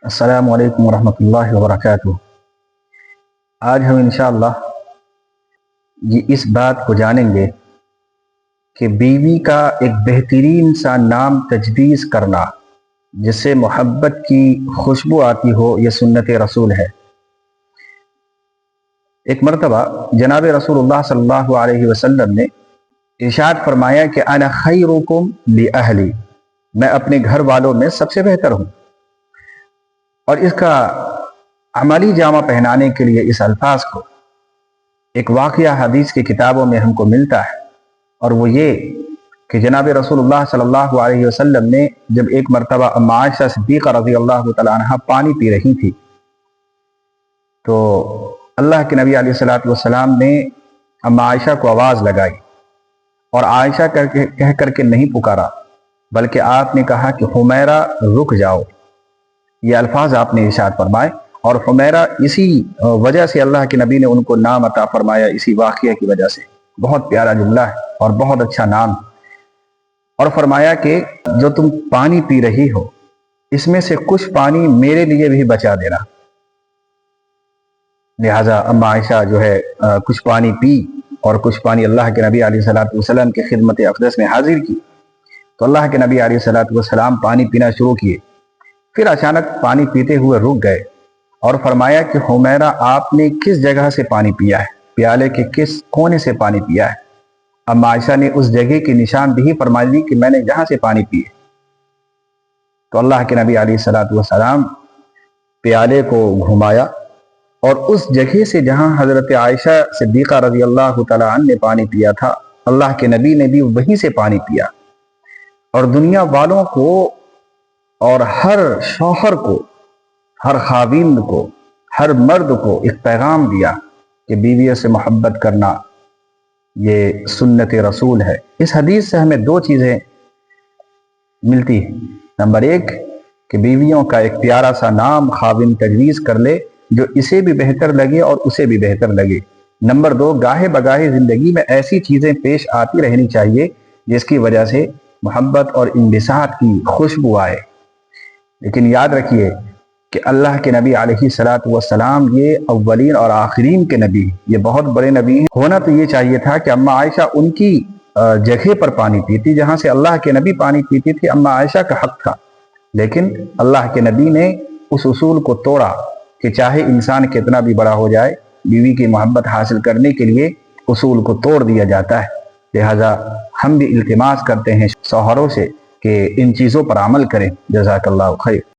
السلام علیکم ورحمۃ اللہ وبرکاتہ۔ آج ہم انشاءاللہ اس بات کو جانیں گے کہ بیوی کا ایک بہترین سا نام تجویز کرنا جس سے محبت کی خوشبو آتی ہو، یہ سنت رسول ہے۔ ایک مرتبہ جناب رسول اللہ صلی اللہ علیہ وسلم نے ارشاد فرمایا کہ انا خیرکم لأہلی، میں اپنے گھر والوں میں سب سے بہتر ہوں۔ اور اس کا عملی جامہ پہنانے کے لیے اس الفاظ کو ایک واقعہ حدیث کی کتابوں میں ہم کو ملتا ہے، اور وہ یہ کہ جناب رسول اللہ صلی اللہ علیہ وسلم نے جب ایک مرتبہ ام عائشہ صدیقہ رضی اللہ تعالیٰ عنہ پانی پی رہی تھی تو اللہ کے نبی علیہ السلام نے ام عائشہ کو آواز لگائی، اور عائشہ کہہ کر کے نہیں پکارا، بلکہ آپ نے کہا کہ حمیرہ رک جاؤ۔ یہ الفاظ آپ نے ارشاد فرمائے، اور حمیرہ اسی وجہ سے اللہ کے نبی نے ان کو نام عطا فرمایا، اسی واقعہ کی وجہ سے۔ بہت پیارا جملہ ہے اور بہت اچھا نام، اور فرمایا کہ جو تم پانی پی رہی ہو اس میں سے کچھ پانی میرے لیے بھی بچا دینا۔ لہٰذا ام عائشہ جو ہے کچھ پانی پی اور کچھ پانی اللہ کے نبی علیہ السلام کی خدمت اقدس میں حاضر کی، تو اللہ کے نبی علیہ السلام پانی پینا شروع کیے، پھر اچانک پانی پیتے ہوئے رک گئے اور فرمایا کہ حمیرہ آپ نے کس جگہ سے پانی پیا ہے، پیالے کے کس کونے سے پانی پیا ہے؟ ام عائشہ نے اس جگہ کی نشاندہی فرمائی دی کہ میں نے جہاں سے پانی پیے۔ تو اللہ کے نبی علیہ السلام پیالے کو گھمایا اور اس جگہ سے جہاں حضرت عائشہ صدیقہ رضی اللہ تعالیٰ عنہ نے پانی پیا تھا، اللہ کے نبی نے بھی وہیں سے پانی پیا، اور دنیا والوں کو اور ہر شوہر کو، ہر خاوند کو، ہر مرد کو ایک پیغام دیا کہ بیویوں سے محبت کرنا یہ سنت رسول ہے۔ اس حدیث سے ہمیں دو چیزیں ملتی ہیں۔ نمبر ایک کہ بیویوں کا ایک پیارا سا نام خاوند تجویز کر لے جو اسے بھی بہتر لگے اور اسے بھی بہتر لگے۔ نمبر دو، گاہے بگاہے زندگی میں ایسی چیزیں پیش آتی رہنی چاہیے جس کی وجہ سے محبت اور انبساط کی خوشبو آئے۔ لیکن یاد رکھیے کہ اللہ کے نبی علیہ السلام یہ اولین اور آخرین کے نبی، یہ بہت بڑے نبی ہیں۔ ہونا تو یہ چاہیے تھا کہ اما عائشہ ان کی جگہ پر پانی پیتی جہاں سے اللہ کے نبی پانی پیتی تھی، اما عائشہ کا حق تھا، لیکن اللہ کے نبی نے اس اصول کو توڑا کہ چاہے انسان کتنا بھی بڑا ہو جائے، بیوی کی محبت حاصل کرنے کے لیے اصول کو توڑ دیا جاتا ہے۔ لہٰذا ہم بھی التماس کرتے ہیں شوہروں سے کہ ان چیزوں پر عمل کریں۔ جزاک اللہ خیر۔